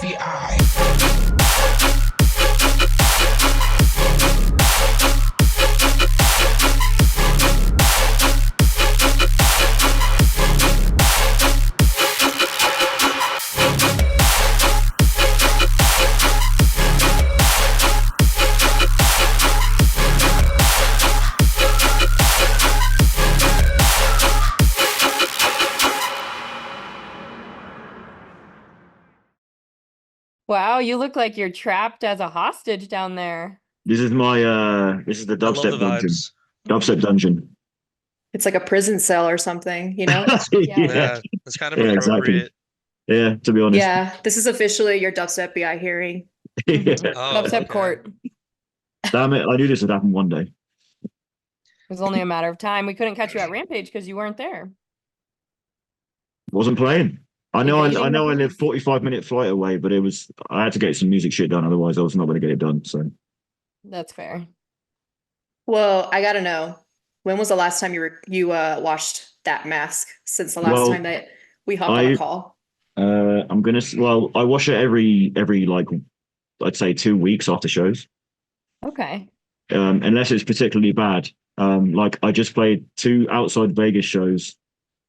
the eye. Wow, you look like you're trapped as a hostage down there. This is the I love dubstep the dungeon. vibes. Dubstep dungeon. It's like a prison cell or something, you know? Yeah, it's kind of Yeah, exactly. appropriate. Yeah, to be honest. Yeah, this is officially your Dubstep BI hearing. Mhm. Oh, Dubstep okay. court. Damn it, I knew this would happen one day. It was only a matter of time. We couldn't catch you at Rampage because you weren't there. Wasn't playing. I know Evading I the live police. 45-minute flight away, but I had to get some music shit done, otherwise I was not going to get it done. So That's fair. Well, I gotta know, when was the last time you washed that mask since the last Well, time that we hopped on a call? I wash it every like I'd say 2 weeks after shows. Okay. Unless it's particularly bad. Like I just played 2 outside Vegas shows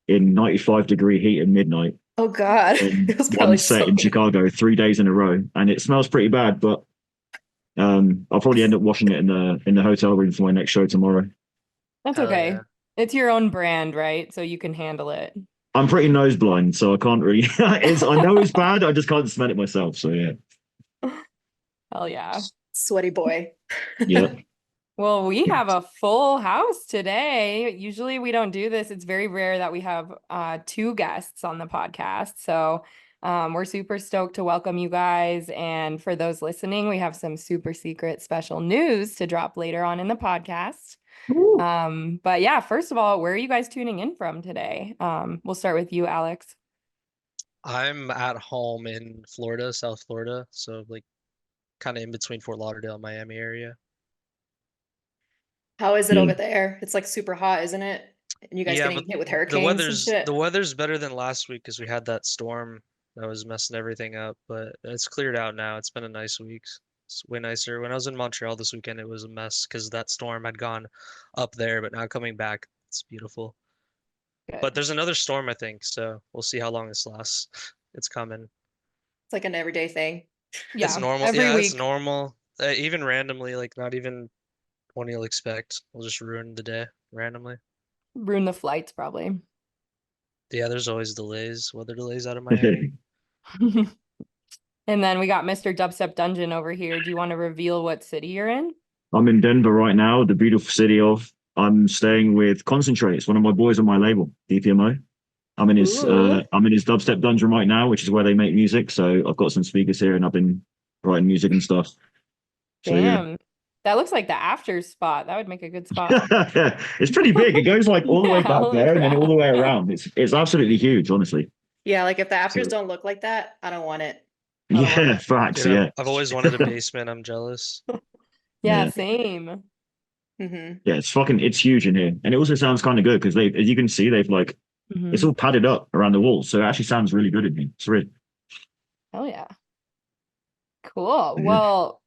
in 95-degree heat at midnight. Oh God, And it was one probably set in so. Chicago 3 days in a row, and it smells pretty bad. But I'll probably end up washing it in the hotel room for my next show tomorrow. That's Hell okay. yeah. It's your own brand, right? So you can handle it. I'm pretty nose blind, so I can't really. I know it's bad. I just can't smell it myself. So yeah, Hell yeah. Sweaty boy. yeah. Well, we have a full house today. Usually we don't do this. It's very rare that we have 2 guests on the podcast. So we're super stoked to welcome you guys. And for those listening, we have some super secret special news to drop later on in the podcast. But yeah, first of all, where are you guys tuning in from today? We'll start with you, Alex. I'm at home in Florida, South Florida, so like kind of in between Fort Lauderdale and Miami area. How is it Yeah. over there? It's like super hot, isn't it? And you guys Yeah, getting but hit with the hurricanes and shit. weather's better than last week because we had that storm that was messing everything up, but it's cleared out now. It's been a nice week. It's way nicer. When I was in Montreal this weekend, it was a mess because that storm had gone up there, but now coming back, it's beautiful. Good. But there's another storm, I think, so we'll see how long this lasts. It's coming. It's like an everyday thing. Yeah, It's normal. every Yeah, it's week. normal. Even randomly, like not even when you'll expect, will just ruin the day randomly. Ruin the flights, probably. Yeah, there's always delays, weather delays out of Miami. And then we got Mr. Dubstep Dungeon over here. Do you want to reveal what city you're in? I'm in Denver right now, the beautiful city of. I'm staying with Concentrate. It's one of my boys on my label, DPMO. I'm in his Ooh. dubstep dungeon right now, which is where they make music. So I've got some speakers here, and I've been writing music and stuff. So Damn. That looks like the after spot. That would make a good spot. yeah, it's pretty big. It goes like all the way Yeah, back holy there and then all the way crap. around. It's absolutely huge, honestly. Yeah, like if the afters So- don't look like that, I don't want it. I don't want Yeah, it. facts. Dude, Yeah, I've always wanted a basement. I'm jealous. Yeah, Yeah. same. hmm yeah. It's huge in here, and it also sounds kind of good because as you can see, they've like it's Mhm. all padded up around the walls, so it actually sounds really good in here. It's really Hell yeah. Cool. Yeah. Well,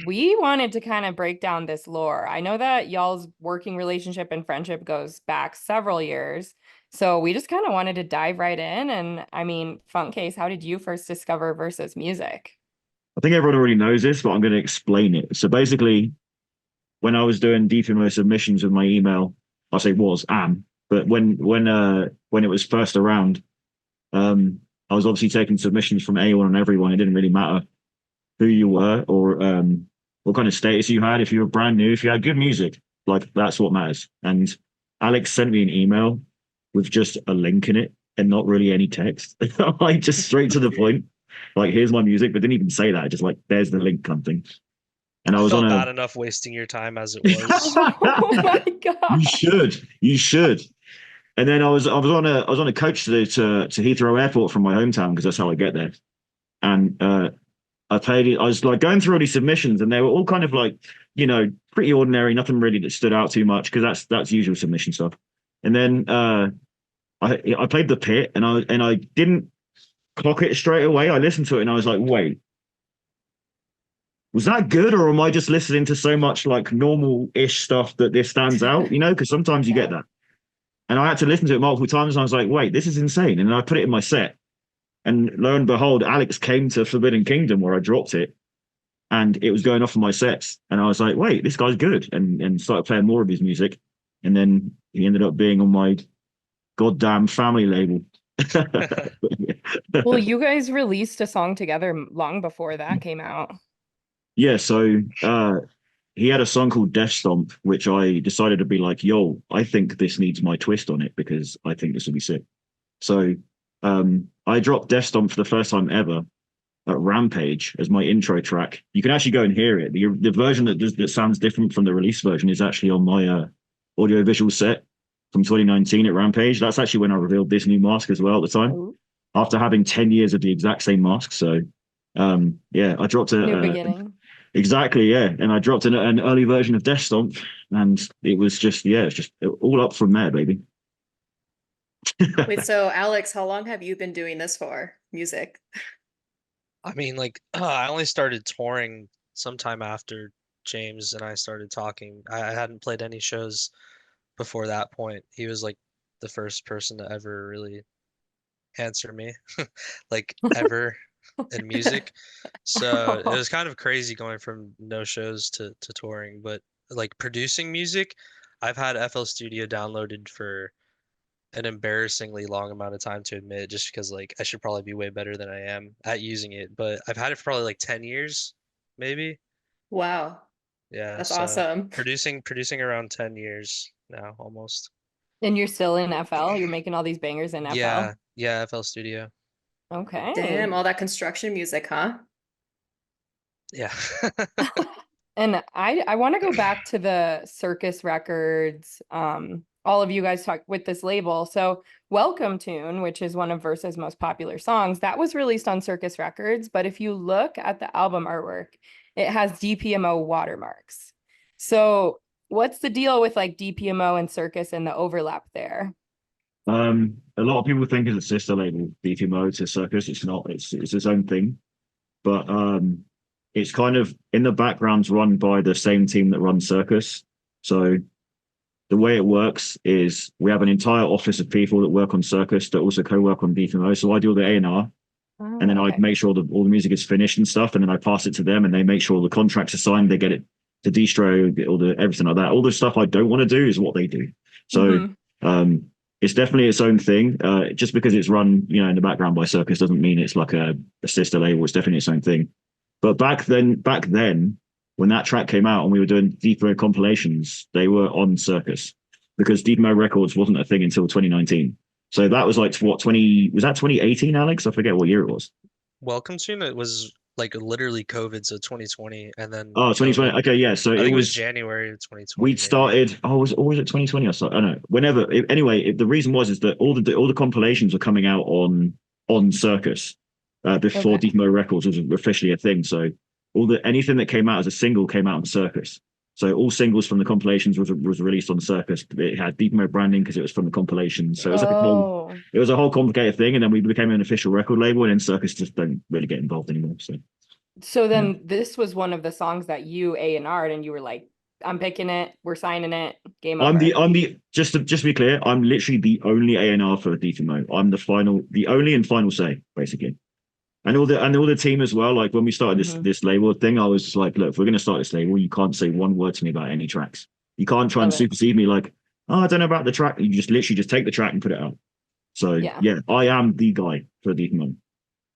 we wanted to kind of break down this lore. I know that y'all's working relationship and friendship goes back several years. So we just kind of wanted to dive right in. And I mean, FuntCase, how did you first discover Versa's music? I think everyone already knows this, but I'm going to explain it. So basically, when I was doing DPMO submissions with my email, I say am, but when it was first around, I was obviously taking submissions from anyone and everyone. It didn't really matter who you were or what kind of status you had. If you were brand new, if you had good music, like that's what matters. And Alex sent me an email with just a link in it and not really any text, like just straight to the point. Like, here's my music, but didn't even say that. Just like, there's the link kind of thing. And I was felt on bad a. enough wasting your time as it was. Oh my God. You should. And then I was on a coach to Heathrow Airport from my hometown because that's how I get there. And I played it. I was like going through all these submissions, and they were all kind of like, pretty ordinary, nothing really that stood out too much because that's usual submission stuff. And then I played the pit, and I didn't clock it straight away. I listened to it and I was like, wait, was that good, or am I just listening to so much like normal-ish stuff that this stands out? You know, because sometimes you get that. And I had to listen to it multiple times and I was like, wait, this is insane. And then I put it in my set. And lo and behold, Alex came to Forbidden Kingdom where I dropped it, and it was going off in my sets. And I was like, wait, this guy's good, and started playing more of his music. And then he ended up being on my goddamn family label. Well, you guys released a song together long before that came out. Yeah, so he had a song called Death Stomp, which I decided to be like, yo, I think this needs my twist on it because I think this will be sick. So I dropped Death Stomp for the first time ever at Rampage as my intro track. You can actually go and hear it. The version that sounds different from the release version is actually on my audiovisual set from 2019 at Rampage. That's actually when I revealed this new mask as well at the time, Ooh, after having 10 years of the exact same mask. So yeah, I dropped new beginning. exactly, yeah. And I dropped an early version of Death Stomp, and it was just, yeah, it's just all up from there, baby. Wait, so Alex, how long have you been doing this for? Music? I mean, like, I only started touring sometime after James and I started talking. I hadn't played any shows before that point. He was like the first person to ever really answer me, like ever in music. So it was kind of crazy going from no shows to touring, but like producing music, I've had FL Studio downloaded for an embarrassingly long amount of time to admit, just because like I should probably be way better than I am at using it. But I've had it for probably like 10 years, maybe. Wow, Yeah, that's so awesome. producing around 10 years now almost. And you're still in FL? You're making all these bangers in FL? Yeah, FL Studio. Okay. Damn, all that construction music, huh? Yeah. And I want to go back to the Circus Records. All of you guys talk with this label. So Welcome Tune, which is one of Versa's most popular songs, that was released on Circus Records. But if you look at the album artwork, it has DPMO watermarks. So what's the deal with like DPMO and Circus and the overlap there? A lot of people think it's a sister label, DPMO to Circus. It's not. It's its own thing, but it's kind of in the background run by the same team that runs Circus. So the way it works is we have an entire office of people that work on Circus that also co-work on DPMO. So I do all the A&R, and then I Okay. make sure all the music is finished and stuff, and then I pass it to them, and they make sure all the contracts are signed. They get it to distro, get all the everything like that. All the stuff I don't want to do is what they do. So it's definitely its own thing. Just because it's run, in the background by Circus doesn't mean it's like a sister label. It's definitely its own thing. But back then, when that track came out and we were doing DPMO compilations, they were on Circus because DPMO Records wasn't a thing until 2019. So that was like what, was that 2018, Alex? I forget what year it was. Welcome Soon, it was like literally COVID, so 2020, and then Oh, 2020. COVID. Okay, yeah. So I think it was was January of 2020, we'd maybe. started. Oh, was it 2020 or so? I don't know. Whenever. Anyway, the reason is that all the compilations were coming out on Circus before Okay. DPMO Records was officially a thing. So anything that came out as a single came out on Circus. So all singles from the compilations was released on Circus. It had DPMO branding because it was from the compilation. So it was like Oh. it was a whole complicated thing. And then we became an official record label, and then Circus just don't really get involved anymore. So then this was one of the songs that you A&R'd and you were like, I'm picking it, we're signing it, game over. I'm the just to be clear, I'm literally the only A&R for DPMO. I'm the only and final say, basically. And all the team as well. Like when we started this label thing, I was just like, look, if we're gonna start this label, you can't say one word to me about any tracks. You can't try and supersede me like, oh, I don't know about the track. You just literally just take the track and put it out. So yeah, I am the guy for DPMO.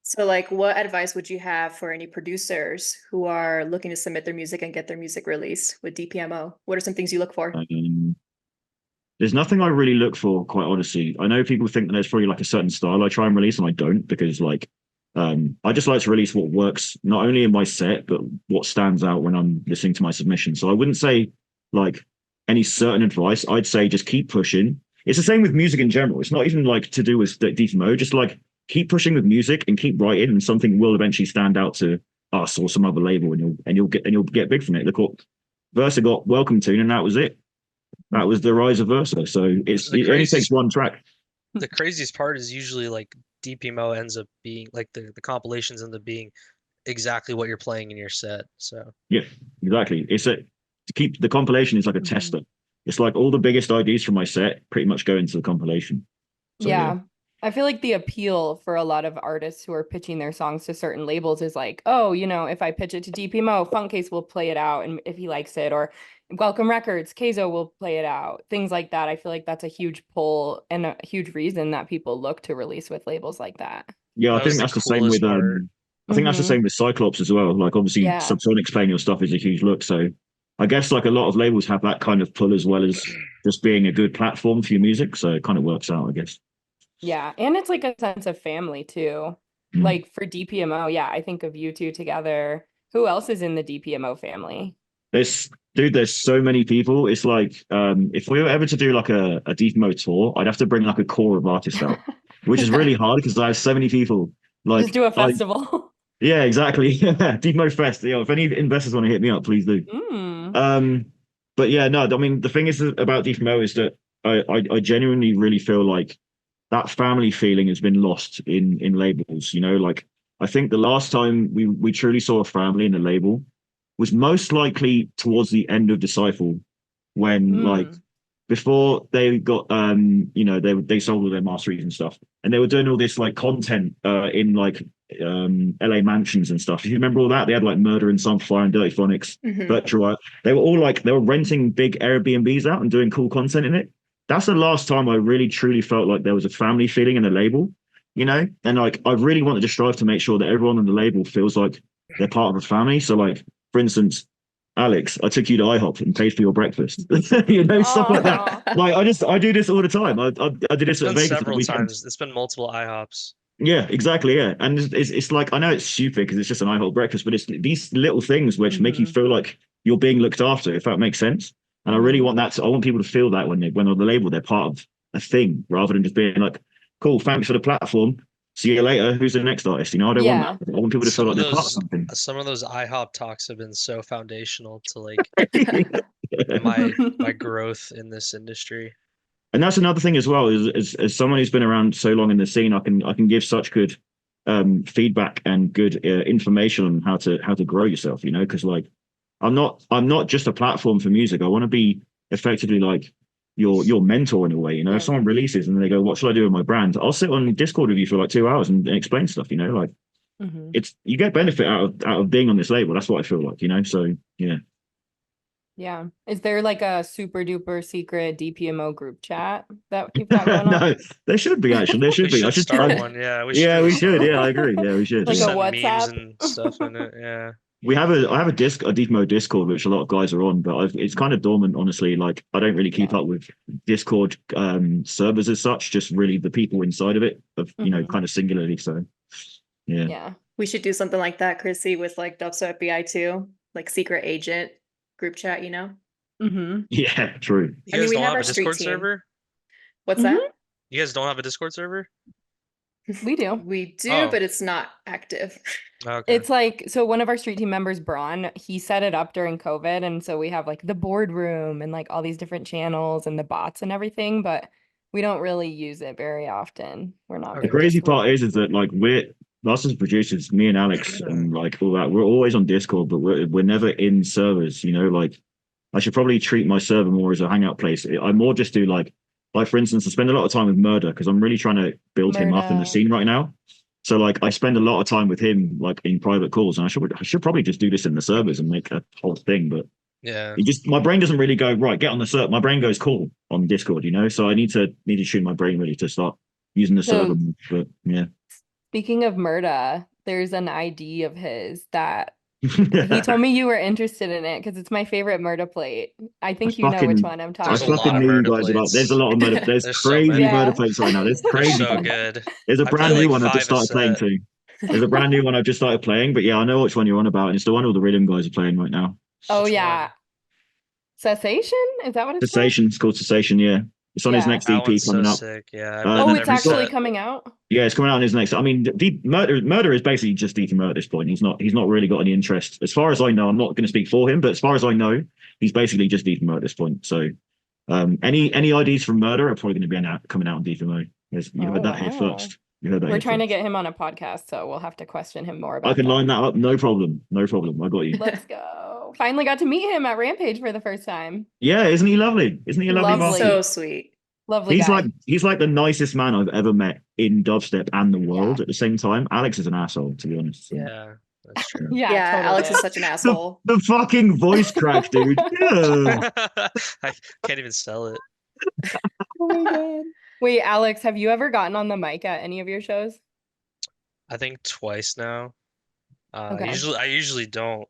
So like what advice would you have for any producers who are looking to submit their music and get their music released with DPMO? What are some things you look for? There's nothing I really look for, quite honestly. I know people think that there's probably like a certain style I try and release, and I don't, because like I just like to release what works not only in my set, but what stands out when I'm listening to my submission. So I wouldn't say like any certain advice. I'd say just keep pushing. It's the same with music in general. It's not even like to do with DPMO, just like keep pushing with music and keep writing, and something will eventually stand out to us or some other label, and you'll get big from it. Look what Versa got, Welcome Tune, and that was it. That was the rise of Versa. So it only takes one track. The craziest part is usually like DPMO ends up being like the compilations end up being exactly what you're playing in your set. So Yeah, exactly. It's a to keep the compilation is like a Mhm. tester. It's like all the biggest ideas from my set pretty much go into the compilation. So Yeah. I feel like the appeal for a lot of artists who are pitching their songs to certain labels is like, oh, if I pitch it to DPMO, FuntCase will play it out and if he likes it, or Welcome Records, Keizo will play it out. Things like that. I feel like that's a huge pull and a huge reason that people look to release with labels like that. yeah, I that was think the that's the same coolest with part. I think that's the Mhm. same with Cyclops as well. Like obviously Yeah. Subsonic's playing your stuff is a huge look. So I guess like a lot of labels have that kind of pull as well as just being a good platform for your music. So it kind of works out, I guess. Yeah. And it's like a sense of family too. Mm. Like for DPMO, yeah, I think of you two together. Who else is in the DPMO family? There's so many people. It's like if we were ever to do like a Deepmo tour, I'd have to bring like a core of artists out, which is really hard because I have so many people. Just Like do a I festival. yeah, exactly. Yeah, Deepmo Fest. Yeah, if any investors want to hit me up, please do. Mm. But yeah, no, I mean the thing is about Deepmo is that I genuinely really feel like that family feeling has been lost in labels. Like I think the last time we truly saw a family in a label was most likely towards the end of Disciple, when like Mm. before they got they sold all their masteries and stuff, and they were doing all this like content in like LA mansions and stuff. If you remember all that, they had like Murder and Sunfire and Dirty Phonics, Mhm. Virtual Riot. They were all like they were renting big Airbnbs out and doing cool content in it. That's the last time I really truly felt like there was a family feeling in a label, and like I really wanted to strive to make sure that everyone on the label feels like they're part of a family. So like for instance, Alex, I took you to IHOP and paid for your breakfast. Stuff like that. Aw. Like I do this all the time. I did It's this at been Vegas at the several weekend. times. It's been multiple IHOPs. Yeah, exactly. Yeah, and it's like I know it's stupid because it's just an IHOP breakfast, but it's these little things which make you Mhm. feel like you're being looked after, if that makes sense. And I really Mhm. want that. I want people to feel that when on the label they're part of a thing, rather than just being like, "Cool, thanks for the platform. See you later. Who's the next artist?" I don't want Yeah. that. I want people to feel Some like of they're part of those something. some of those IHOP talks have been so foundational to like Yeah. my growth in this industry. And that's another thing as well, is as someone who's been around so long in the scene, I can give such good feedback and good information on how to grow yourself, because like I'm not just a platform for music. I want to be effectively like your mentor in a way. If Yeah. someone releases and they go, what should I do with my brand? I'll sit on Discord with you for like 2 hours and explain stuff, like Mhm. it's you get benefit out of being on this label. That's what I feel like, so yeah. Yeah. Is there like a super duper secret DPMO group chat that you've got going on? No, there should be actually. There We should be. I should should. start one. Yeah, we should Yeah, do a we should. small Yeah, I one. agree. Yeah, we should. Like Just a Yeah. send memes WhatsApp? and stuff in it. Yeah. I have a Demo Discord which a lot of guys are on, but it's kind of dormant, honestly. Like I don't really keep Yeah. up with Discord servers as such, just really the people inside of it, Mhm. kind of singularly. So yeah. Yeah. We should do something like that, Chrissy, with like Dubstep BI too, like secret agent group chat, Mhm. Yeah, true. You I mean, guys we don't have have our a street Discord team. server? What's Mhm. that? You guys don't have a Discord server? We do. We do, Oh. but it's not active. Okay. It's like, so one of our street team members, Braun, he set it up during COVID. And so we have like the boardroom and like all these different channels and the bots and everything, but we don't really use it very often. We're not Okay. The very crazy Discord. part is that like us as producers, me and Alex and like all that, we're always on Discord, but we're never in servers. Like I should probably treat my server more as a hangout place. I more just do like for instance, I spend a lot of time with Murder because I'm really trying to build him up in the Murder. scene right now. So like I spend a lot of time with him like in private calls, and I should probably just do this in the servers and make a whole thing, but Yeah. my brain doesn't really go right. Get on the server. My brain goes cool on Discord, So I need to tune my brain really to start using the server. So But yeah, speaking of Murda, there's an ID of his that he told me you were interested in it because it's my favorite Murda plate. I think you know which one I'm I There's a talking lot fucking of about. knew you murder guys about. There's a plates. lot of murder. There's There's so crazy many. murder Yeah. plates right now. There's They're crazy. so good. There's a I play brand new like one I've just 5 a started playing set. too. There's a brand new one I've just started playing, but yeah, I know which one you're on about, and it's the one all the rhythm guys are playing right now. Oh Which yeah. one? Cessation? Is that what it's called? Cessation. It's called Cessation. Yeah, it's on his Yeah. next That EP one's so coming up. sick. Yeah, I Um, play Oh, that we've it's every got- actually set. coming out? Yeah, it's coming out on his next. I mean, Murder is basically just DPMO at this point. He's not really got any interest, as far as I know. I'm not going to speak for him, but as far as I know, he's basically just DPMO at this point. So, any IDs from Murder are probably going to be coming out on DPMO. You Oh, heard that here wow. first. You heard that We're here trying to first. get him on a podcast, so we'll have to question him more I about can that. line that up. No problem. No problem. I got you. Let's go. Finally got to meet him at Rampage for the first time. Yeah, isn't he lovely? Isn't he a lovely Lovely. bastard? So sweet. Lovely He's guy. like the nicest man I've ever met in dubstep and the world Yeah. at the same time. Alex is an asshole, to be honest. So. Yeah, that's true. Yeah, Yeah, totally Alex is is. such an asshole. The fucking voice crack, dude. Yeah. I can't even sell it. Oh my God. Wait, Alex, have you ever gotten on the mic at any of your shows? I think twice now. Okay. I usually don't,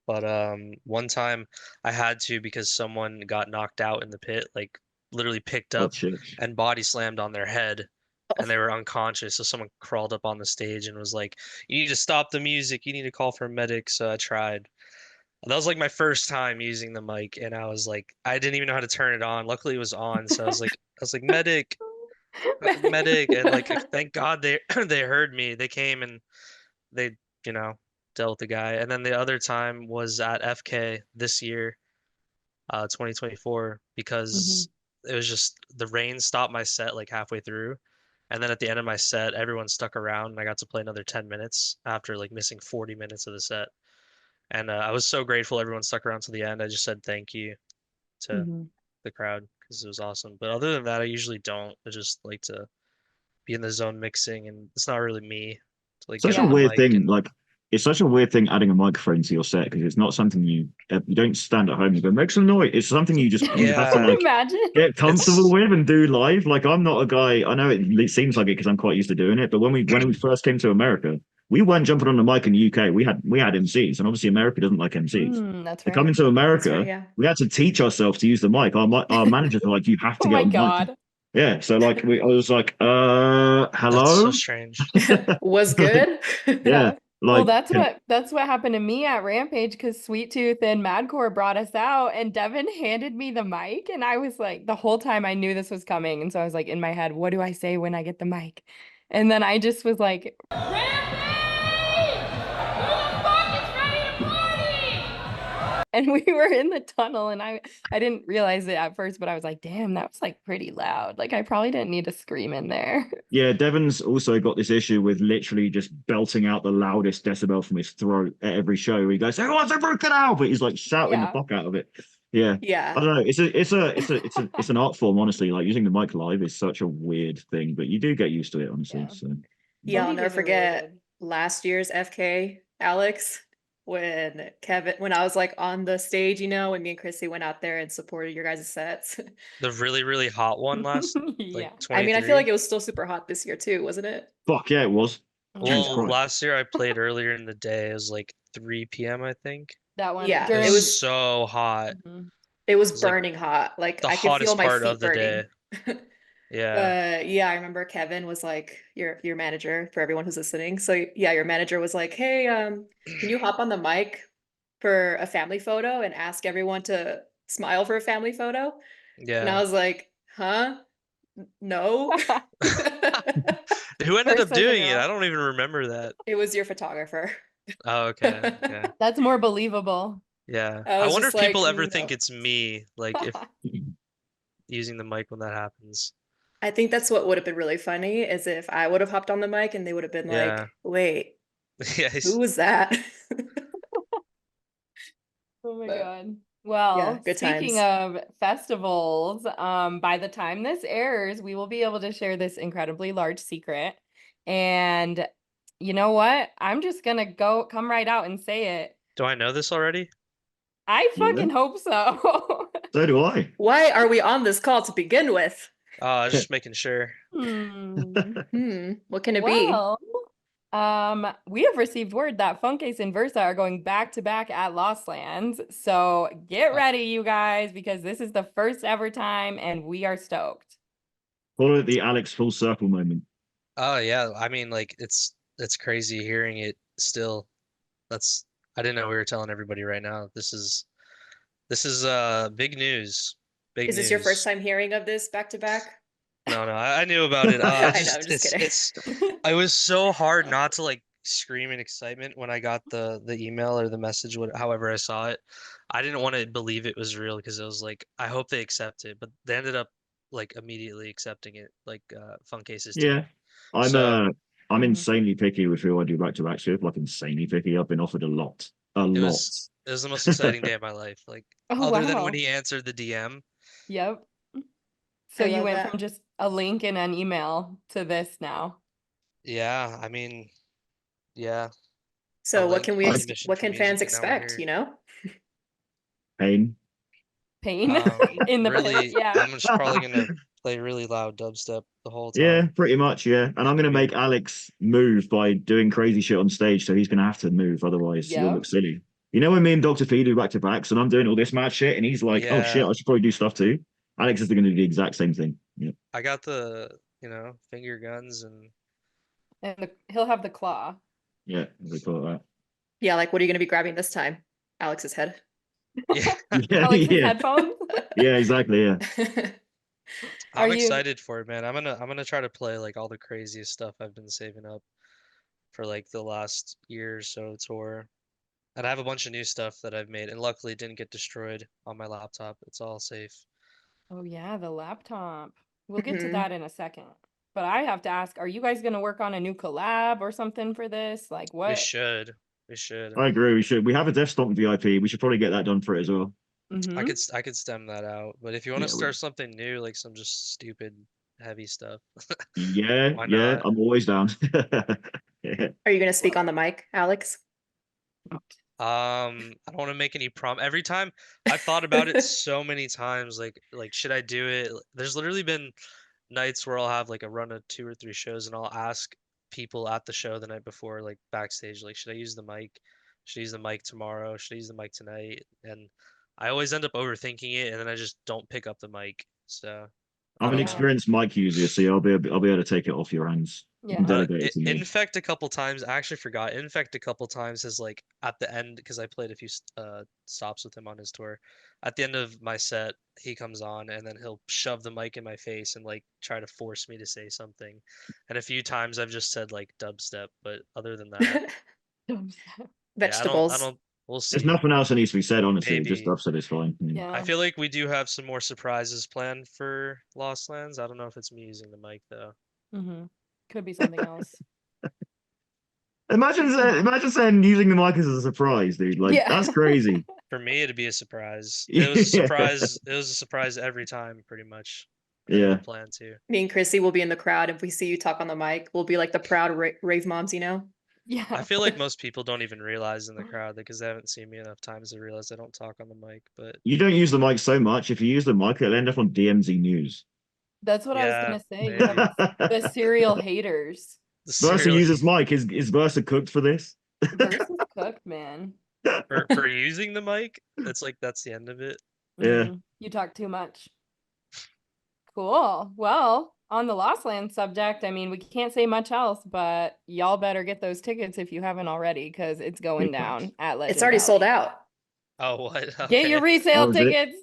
but one time I had to because someone got knocked out in the pit, like literally picked Oh up shit. and body slammed on their head, and they were unconscious. So someone crawled up on the stage and was like, "You need to stop the music. You need to call for a medic." So I tried. That was like my first time using the mic, and I was like, I didn't even know how to turn it on. Luckily, it was on, so I was like, medic, medic, and like, thank God they they heard me. They came and they, you know, dealt with the guy. And then the other time was at FK this year, 2024, because it was just the rain stopped my set like halfway through. And then at the end of my set, everyone stuck around and I got to play another 10 minutes after like missing 40 minutes of the set. And I was so grateful everyone stuck around to the end. I just said thank you to Mhm. the crowd because it was awesome. But other than that, I usually don't. I just like to be in the zone mixing, and it's not really me to like Such get a on Yeah. the weird mic thing. and Like, it's such a weird thing adding a microphone to your set because it's not something you don't stand at home and go make some noise. It's something you have to yeah, like Imagine. get comfortable it's with and do live. Like, I'm not a guy. I know it seems like it because I'm quite used to doing it. But when we first came to America, we weren't jumping on the mic in the UK. We had MCs, and obviously America doesn't like MCs. That's To right. come into That's right, America, yeah. we had to teach ourselves to use the mic. Our managers were like, "You have to Oh get my on the mic." God. Yeah, so like I was like, that's so hello, strange. Was good. yeah, Yeah. Well, like, that's what happened to me at Rampage because Sweet Tooth and Madcore brought us out and Devin handed me the mic and I was like the whole time I knew this was coming and so I was like in my head, what do I say when I get the mic? And then I just was like, and we were in the tunnel and I didn't realize it at first, but I was like, damn, that was like pretty loud. Like I probably didn't need to scream in there. yeah, Devon's also got this issue with literally just belting out the loudest decibel from his throat at every show. He goes, "Everyone's a broken out," but he's like shouting the Yeah. fuck out of it. Yeah, Yeah. I don't know. It's an art form, honestly. Like using the mic live is such a weird thing, but you do get used to it, honestly. Yeah. So Yeah, I'll Some never DJs are really forget good. last year's FK, Alex, when I was like on the stage, when me and Chrissy went out there and supported your guys' sets. The really, really hot one last like Yeah. I mean, I feel like 23. it was still super hot this year too, wasn't it? fuck yeah, it was. Jesus Well, Christ. last year I played earlier in the day. It was like 3 p.m. I think. That one Yeah, It it during was was so hot. Mhm. it was It was like burning hot. Like the I could feel hottest my part of feet the day. burning. Yeah. Yeah, I remember Kevin was like your manager for everyone who's listening. So yeah, your manager was like, "Hey, can you hop on the mic for a family photo and ask everyone to smile for a family photo?" And I Yeah. was like, "Huh? No." Who ended First up as a doing it? I girl. don't even remember that. It was your photographer. Oh, okay. Okay. That's more believable. Yeah. I I was wonder just if like, people ever think no. it's me, like if using the mic when that happens. I think that's what would have been really funny is if I would have hopped on the mic and they would have been Yeah. like, "Wait, Yeah. who was that?" Oh my But God. yeah, Well, good speaking times. of festivals, by the time this airs, we will be able to share this incredibly large secret. And you know what? I'm just gonna come right out and say it. Do I know this already? I Yeah, fucking hope so. so do I. Why are we on this call to begin with? Oh, I was just making sure. What can it be? Well, we have received word that FuntCase and Versa are going back to back at Lost Lands. So get ready, you guys, because this is the first ever time and we are stoked. Call it the Alex full circle moment. Oh yeah, I mean like it's crazy hearing it still. That's I didn't know we were telling everybody right now. This is big news. Big Is this your first news. time hearing of this back to back? No, I knew about it. I know, I'm just kidding. It was so hard not to like scream in excitement when I got the email or the message, however I saw it. I didn't want to believe it was real because it was like I hope they accept it, but they ended up like immediately accepting it, like FunCase's Yeah. team. I'm So I'm Mhm. insanely picky with who I do back-to-backs with. Like insanely picky. I've been offered a lot, a it lot. was the most exciting day of my life. Like Oh, other than when wow. he answered the DM. Yep. So I you love went that. from just a link in an email to this now. Yeah, I mean, yeah, a So link, I mission what for can fans music, and now we're expect, here. you know? pain. Pain in the pit. Really, Yeah. I'm just probably gonna play really loud dubstep the whole Yeah, time. pretty much. Yeah, and I'm gonna Be- make Alex move by doing crazy shit on stage. So he's gonna have to move, otherwise you'll look Yep. silly. You know when me and Dr. P do back-to-backs, and I'm doing all this mad shit, and he's like, "Oh shit, Yeah, I should probably do stuff too." Alex is gonna do the exact same thing. Yeah, I got the, finger guns and And he'll have the claw. yeah, we call it Yeah, like what are you gonna be grabbing this time? Alex's head. yeah, that. Yeah, Alex's yeah, headphones. yeah, exactly. Yeah. Are I'm you? excited for it, man. I'm gonna try to play like all the craziest stuff I've been saving up for like the last year or so tour. And I have a bunch of new stuff that I've made, and luckily it didn't get destroyed on my laptop. It's all safe. Oh yeah, the laptop. We'll get to Mhm. that in a second. But I have to ask, are you guys gonna work on a new collab or something for this? Like We what? should. We should. I agree. We should. We have a desktop VIP. We should probably get that done for it as well. Mm-hmm. I could stem that out. But if you want to Yeah, start something new, like some just stupid heavy stuff, yeah, why yeah. not? I'm always down. Yeah. Are you gonna speak on the mic, Alex? I don't want to make any Every time I've thought about it so many times, like should I do it? There's literally been nights where I'll have like a run of 2 or 3 shows, and I'll ask people at the show the night before, like backstage, like should I use the mic? Should I use the mic tomorrow? Should I use the mic tonight? And I always end up overthinking it, and then I just don't pick up the mic. So I I'm an don't know. Yeah. experienced mic user, so I'll be able to take it off your hands. You can Yeah. delegate it to me. Infect a couple times. I actually forgot. Infect a couple times has like at the end, because I played a few stops with him on his tour. At the end of my set, he comes on and then he'll shove the mic in my face and like try to force me to say something. And a few times I've just said like dubstep, but other than that, yeah, I Vegetables. don't. We'll There's see. nothing else that needs to be said, honestly. Just Maybe. upset is fine. Yeah. I Yeah. feel like we do have some more surprises planned for Lost Lands. I don't know if it's me using the mic though. Mm-hmm. Could be something else. Imagine saying using the mic as a surprise, dude. Like Yeah. that's crazy. For me, it'd be a surprise. It was a Yeah, surprise. It was a surprise every time, pretty much. I yeah. didn't plan to. Me and Chrissy will be in the crowd. If we see you talk on the mic, we'll be like the proud rave moms, you know? Yeah. I feel like most people don't even realize in the crowd because they haven't seen me enough times to realize I don't talk on the mic. But You don't use the mic so much. If you use the mic, it'll end up on DMZ News. That's what I was yeah, gonna say. You have maybe the serial haters. the Versa serial uses mic. Is Versa cooked for this? Versus cooked, man. for using the mic, it's like that's the end of it. Yeah. Mhm. You talk too much. Cool. Well, on the Lost Land subject, I mean, we can't say much else, but y'all better get those tickets if you haven't already, because it's going down at Legend It's already sold Valley. out. Oh, what? Get your Okay. resale Oh, is it? tickets.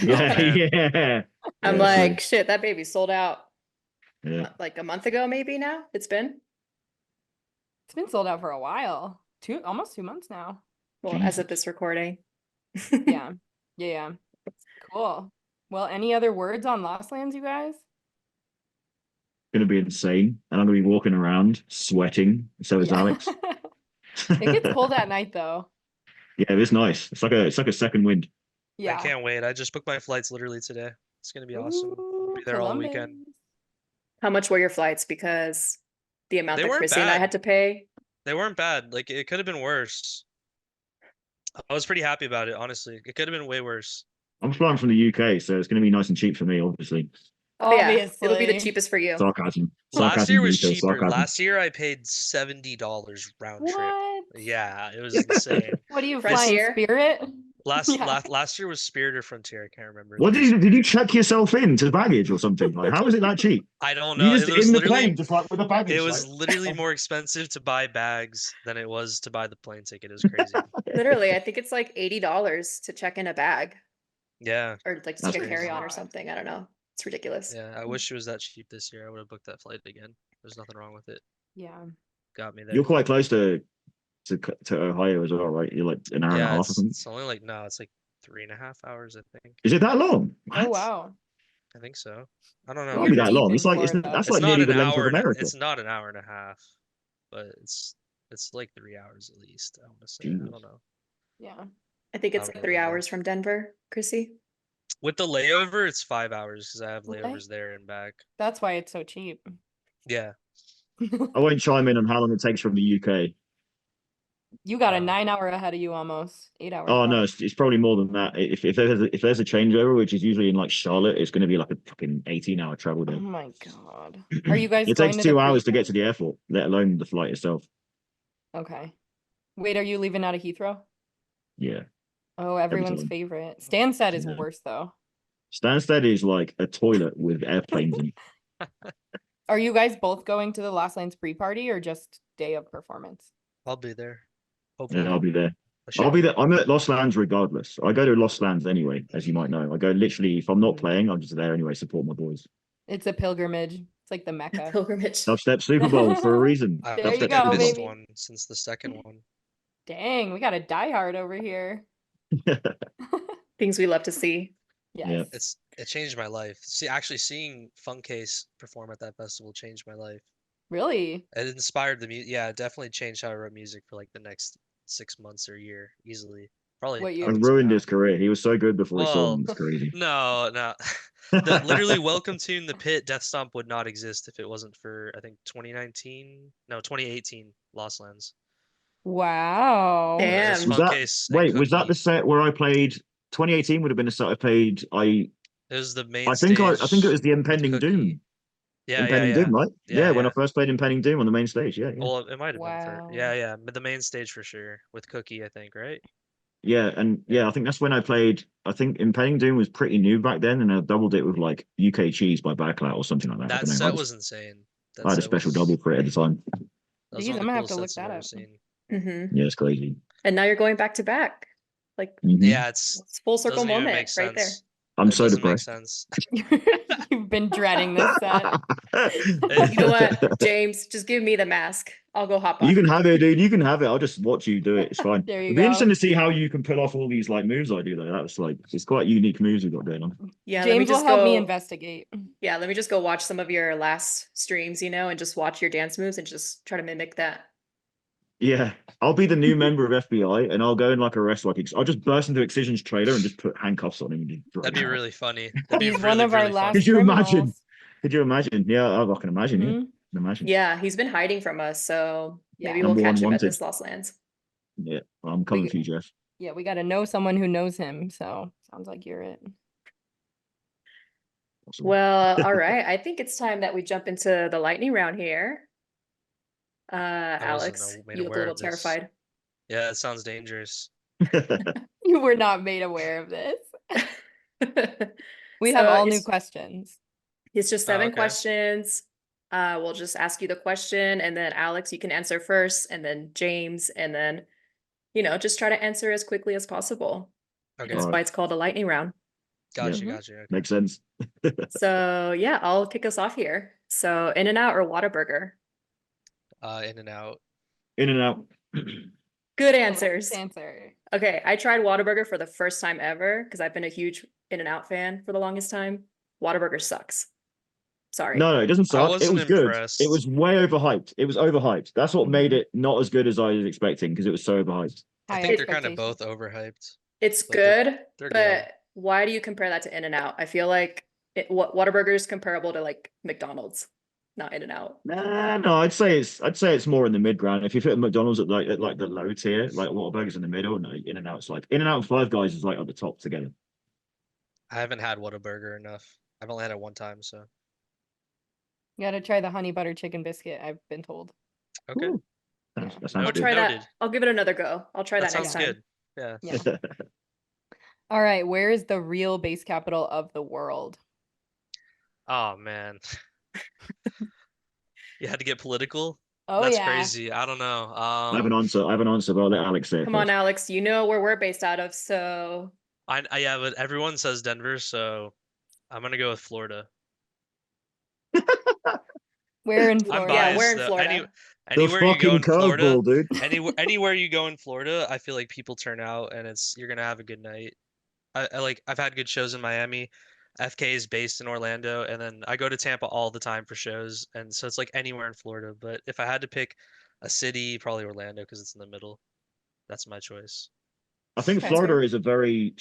Yeah, man. yeah. I'm Yeah, like, shit, that baby sold out yeah. like a month ago, maybe now. It's been. It's been sold out for a while. Almost 2 months now. Well, as of Jesus. this recording. Yeah. Yeah. Cool. Well, any other words on Lost Lands, you guys? Gonna be insane, and I'm gonna be walking around sweating. So is Yeah. Alex. It gets cold at night though. Yeah, it's nice. It's like a second wind. I Yeah. can't wait. I just booked my flights literally today. It's gonna be awesome. I'll Ooh, be there all weekend. Columbus. How much were your flights? Because the amount They that weren't Chrissy and I bad. had to pay. They weren't bad. Like it could have been worse. I was pretty happy about it, honestly. It could have been way worse. I'm flying from the UK, so it's gonna be nice and cheap for me, obviously. Oh yeah, it'll be the Obviously. cheapest for you. Sarcasm. Last Sarcasm, year was Vito, cheaper. sarcasm. Last year I paid $70 round trip. What? Yeah, it was insane. What are you Fresh flying? year? Spirit? Yeah. Last year was Spirit or Frontier. I can't remember. What did you check yourself in to baggage or something? Like, how is it that cheap? I don't You know. just in the plane, just like with the baggage. It was like, literally more expensive to buy bags than it was to buy the plane ticket. It was crazy. Literally, I think it's like $80 to check in a bag Yeah, or like to That's take a crazy. carry-on or something. I don't know. It's ridiculous. yeah. I wish it was that cheap this year. I would have booked that flight again. There's nothing wrong with it. Yeah. Got me there. you're quite close to Ohio as well, right? You're like an hour and a Yeah, half or something. it's only like no, it's like 3.5 hours, I think. Is it that long? Oh What? wow. I think so. I don't It know. can't be You're that deep long. in It's like Florida. that's It's like not nearly an the length of hour and America. it's not an hour and a half, but it's like 3 hours at least. I want to say. I Jesus. don't know. Yeah. I think it's Not like really 3 hours from Denver, Chrissy. With the layover, it's 5 hours because I have Okay. layovers there and back. That's why it's so cheap. Yeah. I won't chime in on how long it takes from the UK. You got a Uh, 9 hour ahead of you almost. 8 hours. Oh back. no, it's probably more than that. If there's a changeover, which is usually in like Charlotte, it's going to be like a fucking 18-hour travel Oh day. my God. Are you guys It going takes to the 2 hours to Cape? get to the airport, let alone the flight itself. Okay. Wait, are you leaving out of Heathrow? Yeah, Oh, every everyone's time. favorite. Stansted is Yeah. worse though. Stansted is like a toilet with airplanes in it. Are you guys both going to the Lost Lands pre-party or just day of performance? I'll be there. Yeah, Hopefully. I'll be there. I should I'll be be. there. I'm at Lost Lands regardless. I go to Lost Lands anyway, as you might know. I go literally, if I'm not playing, I'm just there anyway, support my boys. It's a pilgrimage. It's like the Mecca. Pilgrimage. Dubstep Super Bowl for a reason. I've There you Dubstep go, Super Bowl. missed baby. one since the second one. Dang, we got a diehard over here. Things we love to see. Yeah. Yes. It changed my life. Actually seeing FuntCase perform at that festival changed my life. Really? It inspired the music. Yeah, it definitely changed how I wrote music for like the next 6 months or a year, easily. Probably What I year? up until ruined now. his career. He was so good before he saw Well, him. It's crazy. no. The literally Welcome Tune the Pit Death Stomp would not exist if it wasn't for I think 2019, no 2018 Lost Lands. Wow. It was Damn. Was that FuntCase and wait? Was that Cookie. the set where I played? 2018 would have been the set I played. It was the main I think it stage was the with Impending Cookie. Doom. Impending Yeah. Doom, right? Yeah, Yeah, when I yeah. first played Impending Doom on the main stage. Yeah, yeah. Well, it might have been for Wow. yeah, but the main stage for sure with Cookie, I think, right? Yeah, and yeah, I think that's when I played. I think Impending Doom was pretty new back then, and I doubled it with like UK Cheese by Backlight or something like that. I That don't know. set was insane. I That had a set special was double for it at the time. that was Geez, one of I'm the gonna have to coolest look sets I've that ever up. seen. Yeah, it's crazy. And now you're going back to back. Like Mhm. Yeah, it's full circle doesn't even moment make right there. sense. I'm It so doesn't make depressed. sense. You've been dreading this set. You know what, James? Just give me the mask. I'll go hop You on. can have it, dude. You can have it. I'll just watch you do it. It's fine. There you It'd be interesting go. to see how you can pull off all these like moves I do though. That's like it's quite unique moves we've got going on. Yeah, let me James will just help me go. investigate. Yeah, let me just go watch some of your last streams, and just watch your dance moves and just try to mimic that. Yeah, I'll be the new member of FBI, and I'll go in like a wrestler. I'll just burst into Excision's trailer and just put handcuffs on him and just drag That'd be him out. really funny. That'd be He's one really, of our really last Could funny. you imagine? criminals. Could you imagine? Yeah, I can imagine. Yeah, Mhm. I can imagine. Yeah, he's been hiding from us, so Yeah. maybe we'll Number one catch him at wanted. this Lost Lands. Yeah, I'm coming for you, Jeff. Yeah, we got to know someone who knows him. So sounds like you're it. Awesome. Well, all right. I think it's time that we jump into the lightning round here. Alex, made you look a aware little of this. terrified. Yeah, it sounds dangerous. You were not made aware of this. We So have all new it's- questions. It's just Oh, 7 okay. questions. We'll just ask you the question, and then Alex, you can answer first, and then James, and then just try to answer as quickly as possible. Okay, That's Alright. why it's called a lightning round. gotcha, Mhm. gotcha. Okay. Makes sense. So yeah, I'll kick us off here. So In-N-Out or Whataburger? In and out. In and out. Good answers. Answer. Okay, I tried Whataburger for the first time ever because I've been a huge In-N-Out fan for the longest time. Whataburger sucks. Sorry. No, it doesn't suck. It wasn't was good. impressed. It was way overhyped. It was overhyped. That's what made Mhm. it not as good as I was expecting because it was so overhyped. I High think they're kind of expectations. both overhyped. It's But they're- good, they're but good. why do you compare that to In-N-Out? I feel like Whataburger is comparable to like McDonald's, not In-N-Out. No, I'd say it's more in the mid ground. If you put McDonald's at like the low tier, like Whataburger's in the middle, no, In and Out's like In and Out and Five Guys is like at the top together. I haven't had Whataburger enough. I've only had it one time, so You got to try the honey butter chicken biscuit, I've been told. okay. Ooh. Yeah. That I'll sounds try Noted. that. I'll give it another go. I'll try That that next sounds time. good. Yeah. Yeah. good. All right. Where is the real base capital of the world? Oh man. You had to get political? Oh, That's yeah. crazy. I don't know. I have an answer. But I'll let Alex say it Come on, first. Alex. You know where we're based out of, so Yeah, but everyone says Denver, so I'm gonna go with Florida. Where in I'm Florida? yeah, biased we're in though. Florida. Anywhere you go fucking in Florida, curveball, dude. anywhere you go in Florida, I feel like people turn out and you're gonna have a good night. I've had good shows in Miami. FK is based in Orlando, and then I go to Tampa all the time for shows, and so it's like anywhere in Florida. But if I had to pick a city, probably Orlando because it's in the middle. That's my choice. I think That's Florida fair. is a very,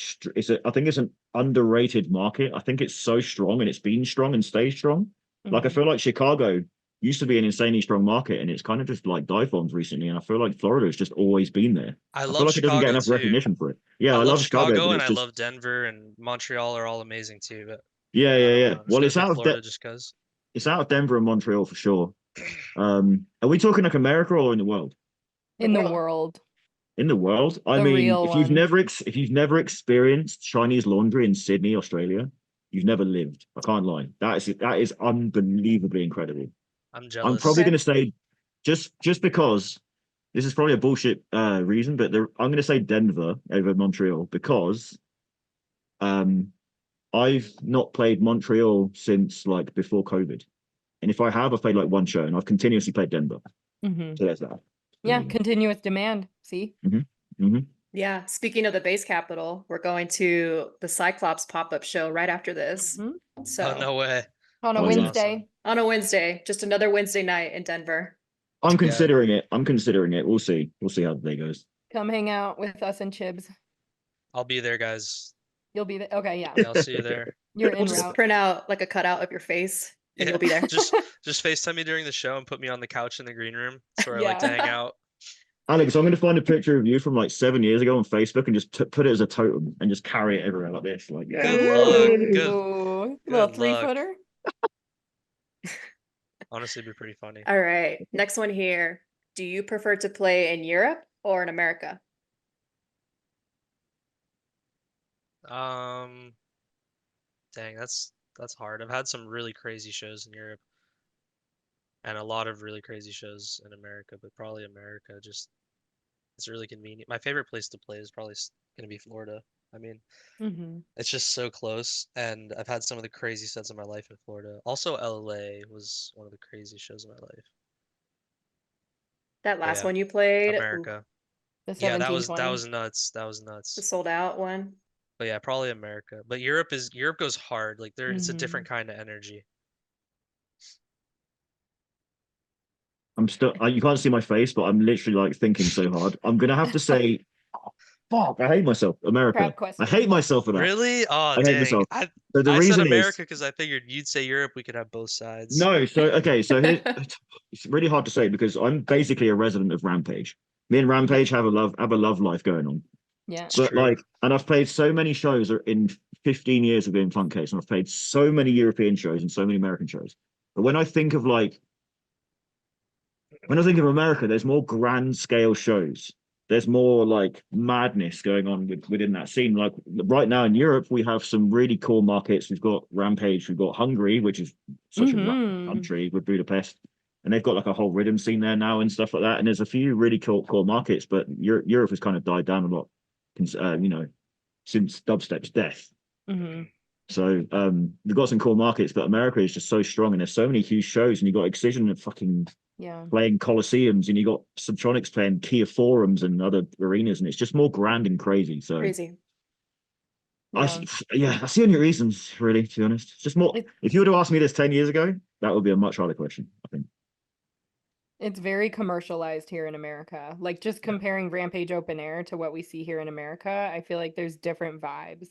I think it's an underrated market. I think it's so strong and it's been strong and stays strong. Like, I Mhm. feel like Chicago used to be an insanely strong market and it's kind of just like dive bombs recently. And I feel like Florida has just always been there. I I feel love like it doesn't get Chicago enough too. recognition for it. Yeah, I I love love Chicago, Chicago but and it's I just, love Denver and Montreal are all amazing too. But yeah, I yeah, don't yeah. know. I'm just Well, gonna pick Florida just because. it's out of Denver and Montreal for sure. Are we talking like America or in the world? In the world. world, In the world, I the mean, real one. if you've never experienced Chinese laundry in Sydney, Australia, you've never lived. I can't lie. That is unbelievably incredible. I'm I'm probably jealous. going Okay. to say just because this is probably a bullshit reason, but I'm going to say Denver over Montreal because um I've not played Montreal since like before COVID, and if I have, I've played like one show, and I've continuously played Denver. Hmm. So there's that. Yeah, continuous demand. See? Mm-hmm. Mm-hmm. Yeah. Speaking of the base capital, we're going to the Cyclops pop-up show right after this. Mhm. Oh, So no way. On a Oh, That's yeah. Wednesday. awesome. on a Wednesday, just another Wednesday night in Denver. I'm Yeah. considering it. I'm considering it. We'll see. We'll see how the day goes. Come hang out with us and Chibs. I'll be there, guys. You'll be there. Okay, yeah. Yeah, I'll see you there. You're We'll en just route. print out like a cutout of your face and Yeah, you'll be there. just FaceTime me during the show and put me on the couch in the green room. That's where I like to hang Yeah. out. Alex, I'm going to find a picture of you from like 7 years ago on Facebook and just put it as a totem and just carry it everywhere like this. Like, Good luck. yay! Ooh, little Good luck. 3-footer. Honestly, it'd be pretty funny. All right. Next one here. Do you prefer to play in Europe or in America? Um, Dang, that's hard. I've had some really crazy shows in Europe and a lot of really crazy shows in America, but probably America. Just it's really convenient. My favorite place to play is probably gonna be Florida. I mean, Hmm. it's just so close, and I've had some of the crazy sets of my life in Florida. Also, LA was one of the crazy shows of my life. That But last yeah, one you played, ooh, America. The Yeah, that was 1720. nuts. That was the nuts. sold out one. But yeah, probably America. But Europe goes hard. Like it's a Hmm. different kind of energy. I'm still, you can't see my face, but I'm literally like thinking so hard. I'm going to have to say, fuck, I hate myself, America. Trap I question. hate myself for that. Really? Oh, I hate dang. myself. I So the I said reason is, America because I figured you'd say Europe. We could have both sides. no, so okay, so here it's really hard to say because I'm basically a resident of Rampage. Me and Rampage have a love life going on. Yeah. It's But true. like, and I've played so many shows in 15 years of being FuntCase, and I've played so many European shows and so many American shows. But when I think of America, there's more grand scale shows. There's more like madness going on within that scene. Like right now in Europe, we have some really cool markets. We've got Rampage, we've got Hungary, which is such a rap Hmm. country with Budapest, and they've got like a whole rhythm scene there now and stuff like that. And there's a few really cool markets, but Europe has kind of died down a lot, since dubstep's death. Hmm. So we've got some cool markets, but America is just so strong, and there's so many huge shows, and you've got Excision and fucking Yeah. playing Colosseums, and you got Subtronics playing Kia Forums and other arenas, and it's just more grand and crazy. So Crazy. Yeah. yeah, that's the only reasons, really, to be honest. It's just more. It, If you would have asked me this 10 years ago, that would be a much harder question, I think. it's very commercialized here in America. Like just Yeah. comparing Rampage Open Air to what we see here in America, I feel like there's different vibes.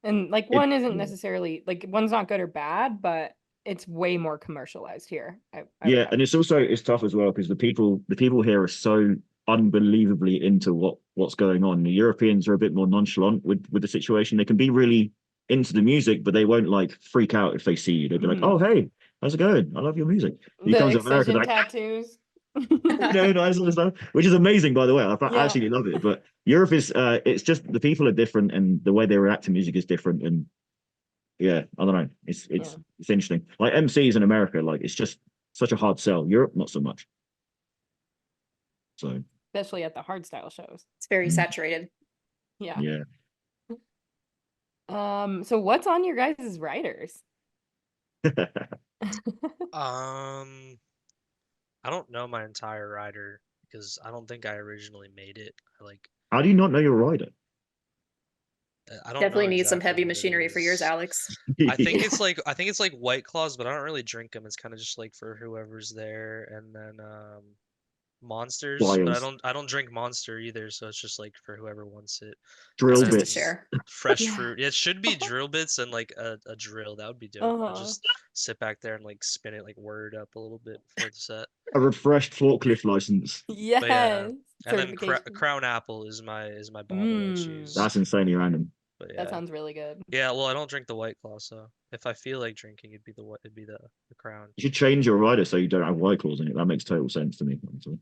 And like one isn't Yeah. necessarily like one's not good or bad, but it's way more commercialized here. I would Yeah, have. and it's tough as well because the people here are so unbelievably into what's going on. The Europeans are a bit more nonchalant with the situation. They can be really into the music, but they won't like freak out if they see you. They'll be like, Mhm. "Oh, hey, how's it going? I love your music." You The come to America, excision they're like, tattoos. nice sort of stuff, which is amazing, by the way. I Yeah. absolutely love it. But Europe is, it's just the people are different, and the way they react to music is different, and yeah, I don't know. It's Yeah. it's interesting. Like MCs in America, like it's just such a hard sell. Europe, not so much. So Especially at the hardstyle shows. It's very mm, saturated. Yeah. yeah. So what's on your guys' riders? Um, I don't know my entire rider because I don't think I originally made it. I like How do you not know your rider? I don't know Definitely need some exactly heavy what it machinery for yours, is. Alex. I think it's like White Claws, but I don't really drink them. It's kind of just like for whoever's there, and then Monsters, but Wiles, I don't drink Monster either, so it's just like for whoever wants it. And It's drill just to then bits. share. fresh Yeah. fruit. It should be drill bits and like a drill. That would be dope. I Uh-huh. just sit back there and like spin it like word up a little bit before the set. A refreshed forklift license. But yeah, Yes. and then Certification. Crown Apple is my bottle I choose. That's insanely random. But That yeah, sounds really good. yeah. Well, I don't drink the White Claw, so if I feel like drinking, it'd be the Crown. You should change your rider so you don't have white claws in it. That makes total sense to me. Honestly.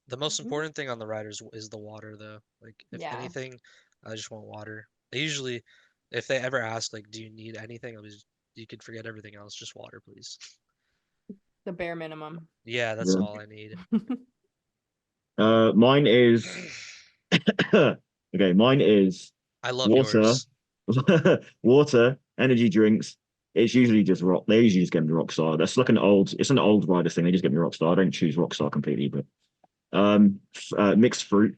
The most Mhm. important thing on the riders is the water, though. Like, if Yeah. anything, I just want water. They usually, if they ever ask, like, do you need anything? You could forget everything else, just water, please. The bare minimum. Yeah, that's Yeah. all I need. Mine is okay. Mine is I love water, yours. water, energy drinks. It's usually just rock. They usually just get me Rockstar. That's like it's an old rider thing. They just get me Rockstar. I don't choose Rockstar completely, but mixed fruit.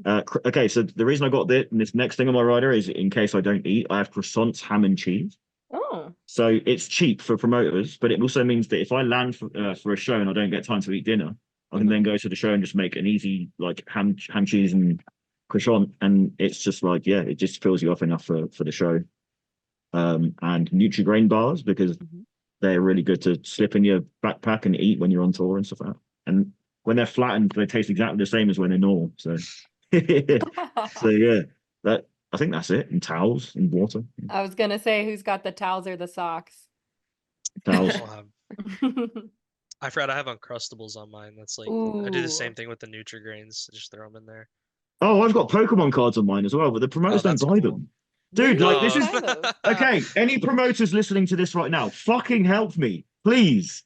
Okay, so the reason I got this next thing on my rider is in case I don't eat, I have croissants, ham, and cheese. Oh. So it's cheap for promoters, but it also means that if I land for a show and I don't get time to eat dinner, I can then go to the show and just make an easy like ham, cheese, and croissant, and it's just like it just fills you up enough for the show. And Nutri-Grain bars because Mhm. they're really good to slip in your backpack and eat when you're on tour and stuff like that. And when they're flattened, they taste exactly the same as when they're normal. So, so yeah, that I think that's it. And towels and water. I was gonna say who's got the towels or the socks. Towels. I'll have, I forgot I have Uncrustables on mine. That's like, I do the same Ooh. thing with the Nutri-Grains. Just throw them in there. Oh, I've got Pokemon cards on mine as well, but the promoters don't that's buy cool. them. Maybe Dude, you like can this is try those. okay. Any promoters listening to this right now, fucking help me, please.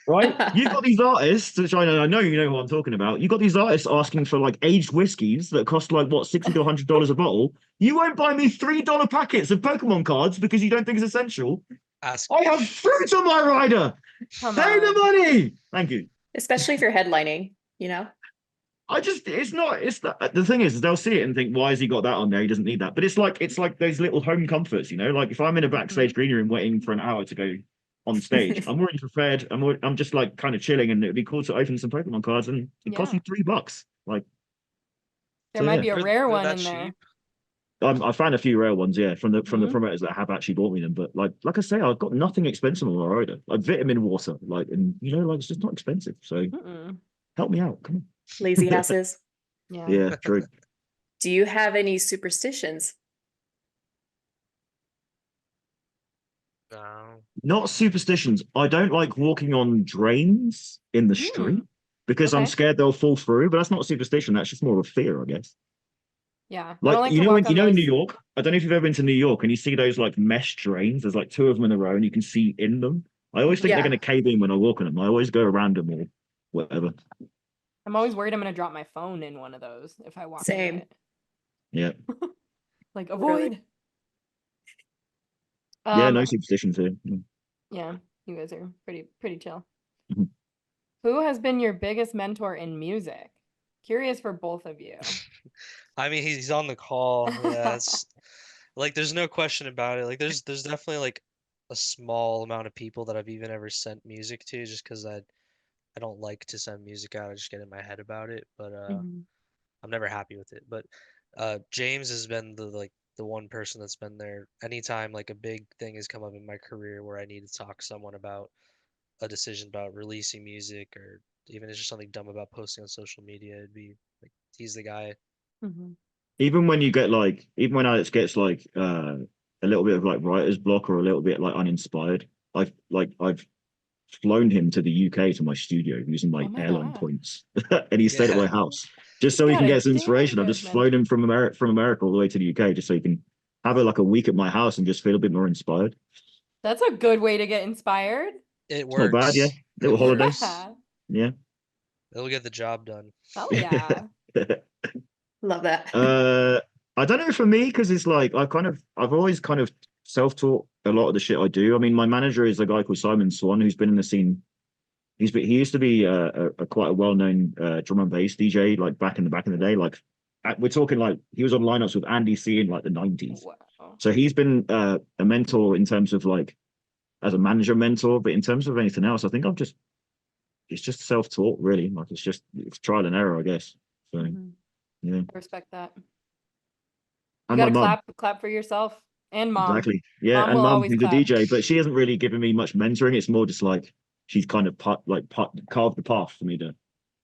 Right? You've got these artists, which I know you know what I'm talking about. You've got these artists asking for like aged whiskies that cost like what, $60 to $100 a bottle. You won't buy me $3 packets of Pokemon cards because you don't think it's essential. Ask. I have fruit on my rider. Come Pay the on. money. Thank you. Especially if you're headlining, you know? The thing is they'll see it and think, why has he got that on there? He doesn't need that. But it's like those little home comforts, like if I'm in a backstage green room waiting for an hour to go on stage, I'm already prepared. I'm just like kind of chilling, and it'd be cool to open some Pokemon cards, and it costs me $3. Like, There so might yeah. be a They're, rare they're one that in there. cheap. I found a few rare ones, yeah, from the Mhm. promoters that have actually bought me them. But like I say, I've got nothing expensive on my rider. Like vitamin water, and like it's just not expensive. So Mm-mm. help me out, come on. Lazy asses. Yeah. Yeah, true. Do you have any superstitions? No. Not superstitions. I don't like walking on drains in the street because I'm Okay. scared they'll fall through. But that's not a superstition. That's just more of a fear, I guess. Yeah. I Like don't like to walk on in those. New York. I don't know if you've ever been to New York and you see those like mesh drains. There's like two of them in a row and you can see in them. I always think they're Yeah. going to cave in when I walk on them. I always go around them or whatever. I'm always worried I'm gonna drop my phone in one of those if I walk into Same. it. Yeah. Like Literally. avoid. Yeah. No superstitions here. Yeah, you guys are pretty chill. Mhm. Who has been your biggest mentor in music? Curious for both of you. I mean, he's on the call. Yeah, it's like there's no question about it. Like there's definitely like a small amount of people that I've even ever sent music to just because I don't like to send music out. I just get in my head about it, but Mhm. I'm never happy with it. But James has been the one person that's been there anytime like a big thing has come up in my career where I need to talk to someone about a decision about releasing music or even it's just something dumb about posting on social media. It'd be like he's the guy. Mhm. Even when you get even when Alex gets a little bit of like writer's block or a little bit like uninspired, I've flown him to the UK to my studio using my Oh my airline God. points, and he stayed at my Yeah. house just He's so he got can a get some damn inspiration. I've good just flown him mentor. from America all the way to the UK just so he can have a week at my house and just feel a bit more inspired. That's a good way to get inspired. It It's not bad, yeah. works. It Little holiday, works. Yeah. yeah. It'll get the job done. Hell yeah. Love that. I don't know for me because it's like I've always kind of self-taught a lot of the shit I do. I mean, my manager is a guy called Simon Swan who's been in the scene. He used to be a quite a well-known drum and bass DJ like back in the day, like we're talking like he was on lineups with Andy C in like the 90s. Wow. So he's been a mentor in terms of like as a manager mentor, but in terms of anything else, I think it's just self-taught really. Like it's trial and error, I guess. So Mhm. yeah. I respect that. You And my gotta mum, clap for yourself and mom. exactly. Yeah, Mom and will mum always who's a clap. DJ, but she hasn't really given me much mentoring. It's more just like she's kind of carved the path for me to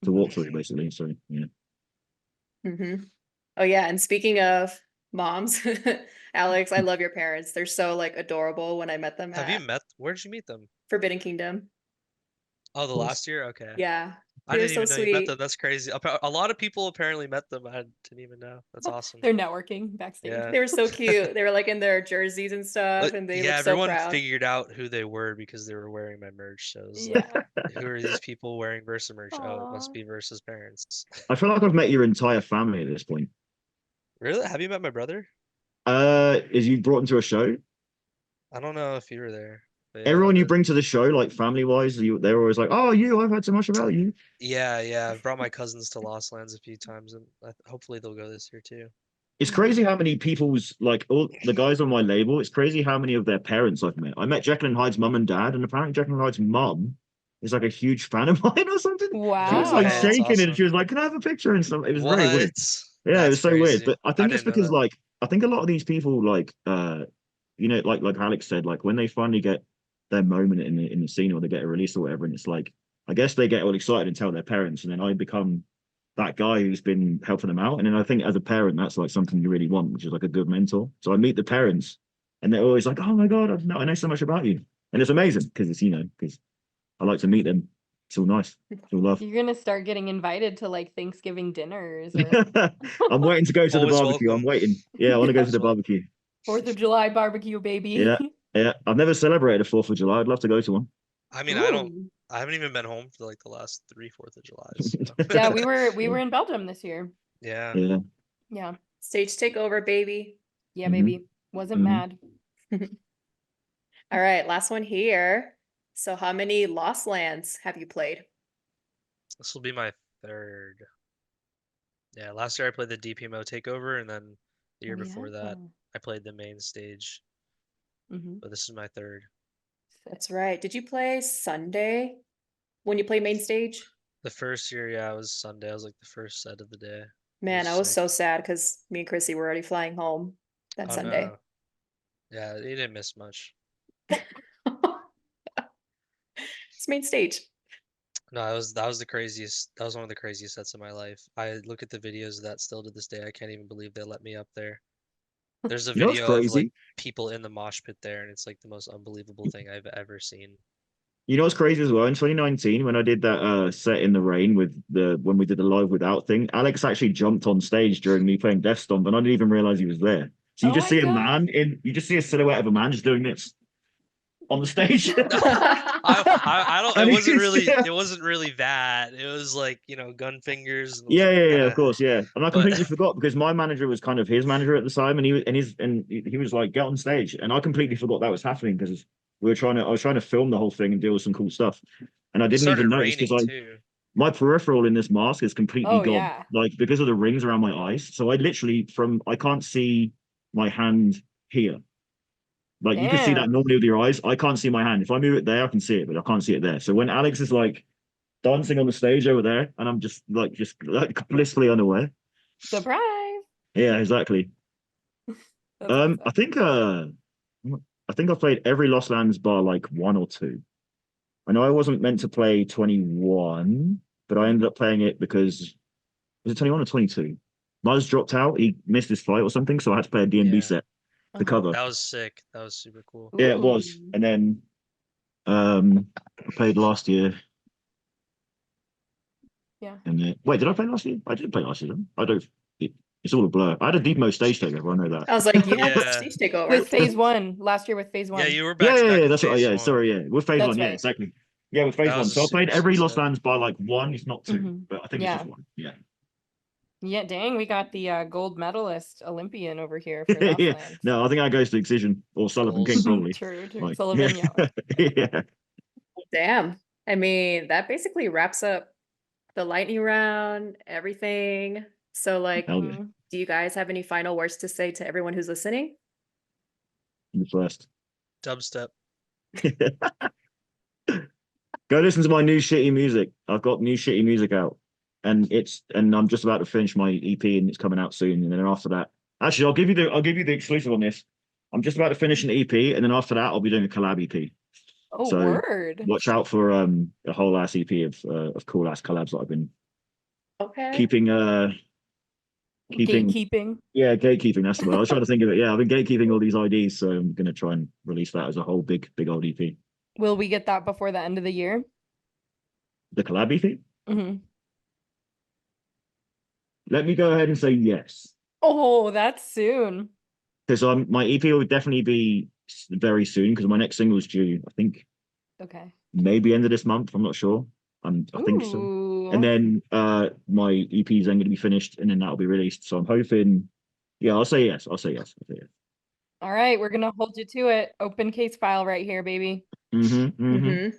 walk through basically. So yeah. Oh yeah, and speaking of moms, Alex, I love your parents. They're so like adorable when I met them Have you at met? Where did you meet them? Forbidden Kingdom. Oh, the Cool. last year. Okay. Yeah, I they're didn't so even know you met them. sweet. That's crazy. A lot of people apparently met them. I didn't even know. That's awesome. They're networking backstage. Yeah. They were so cute. They were like in their jerseys and stuff, and they Yeah, looked so everyone proud. figured out who they were because they were wearing my merch. So it was Yeah. like, who are these people wearing Versa merch? Oh, it must Aw. be Versa's parents. I feel like I've met your entire family at this point. Really? Have you met my brother? Is you brought him to a show? I don't know if you were there. But Everyone you bring to the show, like family wise, they're always like, "Oh, I've heard so much about you." yeah. I've brought my cousins to Lost Lands a few times, and hopefully they'll go this year too. It's crazy how many people's like all the guys on my label. It's crazy how many of their parents I've met. I met Jekyll and Hyde's mum and dad, and apparently Jekyll and Hyde's mum is like a huge fan of mine or something. She was No like way, that's Wow. shaking it, and she awesome. was like, "Can I have a picture?" and stuff. It was very weird. What? Yeah, it That's was so weird. crazy. But I I think it's didn't know because that. like I think a lot of these people like like Alex said, like when they finally get their moment in the scene or they get a release or whatever, and it's like I guess they get all excited and tell their parents, and then I become that guy who's been helping them out. And then I think as a parent, that's like something you really want, which is like a good mentor. So I meet the parents and they're always like, "Oh my God, I know so much about you." And it's amazing because it's, because I like to meet them. It's all nice. It's all love. You're gonna start getting invited to like Thanksgiving dinners or I'm waiting to go to the Always barbecue. I'm welcome. waiting. Yeah, I want to go to the Always welcome. barbecue. 4th of July barbecue, Yeah. baby. Yeah. I've never celebrated the 4th of July. I'd love to go to one. I mean, Ooh. I haven't even been home for like the last 3/4 of July's. Yeah, we were in Belgium this year. Yeah. Yeah. Yeah. Stage takeover, baby. Yeah, Mhm. baby. Wasn't Mhm. mad. All right, last one here. So, how many Lost Lands have you played? This will be my third. Yeah, last year I played the DPMO takeover, and then the year Oh, before that yeah. I played the main stage. Mhm. But this is my third. That's right. Did you play Sunday when you play main stage? The first year, yeah, it was Sunday. I was like the first set of the day. It Man, I was sick. so sad because me and Chrissy were already flying home that Oh Sunday. no. Yeah, you didn't miss much. It's main stage. No, that was the craziest. That was one of the craziest sets of my life. I look at the videos of that still to this day. I can't even believe they let me up there. There's a You know what's video of like crazy? people in the mosh pit there, and it's like the most unbelievable thing I've ever seen. You know what's crazy as well? In 2019, when I did that set in the rain when we did the live without thing, Alex actually jumped on stage during me playing Death Stomp, and I didn't even realize he was there. So you Oh just my see God. you just see a silhouette of a man just doing this on the stage. I don't. And he's, yeah, It wasn't really that. It was like gun fingers and yeah, kind of of. course, yeah. And I But completely forgot because my manager was kind of his manager at the time, and he was like, "Get on stage," and I completely forgot that was happening because I was trying to film the whole thing and deal with some cool stuff, and I it didn't even started notice because raining too. my peripheral in this mask is completely Oh gone, yeah. like because of the rings around my eyes. So I literally I can't see my hand here. Like you can see that Damn. normally with your eyes. I can't see my hand. If I move it there, I can see it, but I can't see it there. So when Alex is like dancing on the stage over there, and I'm just like blissfully unaware. Surprise. Yeah, exactly. That's awesome. I think I've played every Lost Lands bar like one or two. I know I wasn't meant to play 21, but I ended up playing it because was it 21 or 22? Muzz dropped out. He missed his flight or something, so I had to play a D&B Yeah, set to Uh-huh. cover. that was sick. That was super cool. Yeah, it was. Ooh. And then I played last year. Yeah. And then wait, did I play last year? I did play last year. I don't. It's all a blur. I had a deep mode stage takeover. I know that. I was like, you had the Yeah, stage takeover. With phase one, last year with phase yeah, one. you were Yeah, back to back with that's what. phase Yeah, one. sorry. Yeah, with phase That's one. Yeah, right. exactly. Yeah, with phase That one. was a So I played super every sick Lost set. Lands bar like one, if not 2, Mhm. but I think it's Yeah. just one. Yeah. Yeah, dang, we got the gold medalist Olympian over here for Lost Yeah. Lands. No, I think that goes to Excision or Sullivan King Skulls. probably. True. Like, Sullivan, yeah. yeah. Damn. I mean, that basically wraps up the lightning round, everything. So like, Hell yeah. Mhm. do you guys have any final words to say to everyone who's listening? You first. Dubstep. Go listen to my new shitty music. I've got new shitty music out, and I'm just about to finish my EP, and it's coming out soon. And then after that, actually, I'll give you the exclusive on this. I'm just about to finish an EP, and then after that, I'll be doing a collab EP. Oh, So word. watch out for a whole ass EP of cool ass collabs that I've been Okay. keeping Gatekeeping. yeah, gatekeeping. That's the word. I was trying to think of it. Yeah, I've been gatekeeping all these IDs, so I'm gonna try and release that as a whole big old EP. Will we get that before the end of the year? The collab EP. Hmm. Let me go ahead and say yes. Oh, that's soon. Because my EP will definitely be very soon because my next single is due, I think Okay. maybe end of this month. I'm not sure. I think so. Ooh. And then my EP is then going to be finished and then that'll be released. So I'm hoping, yeah, I'll say yes. I'll say yes. All right, we're gonna hold you to it. Open case file right here, baby. Mm-hmm, mm-hmm. Mm-hmm.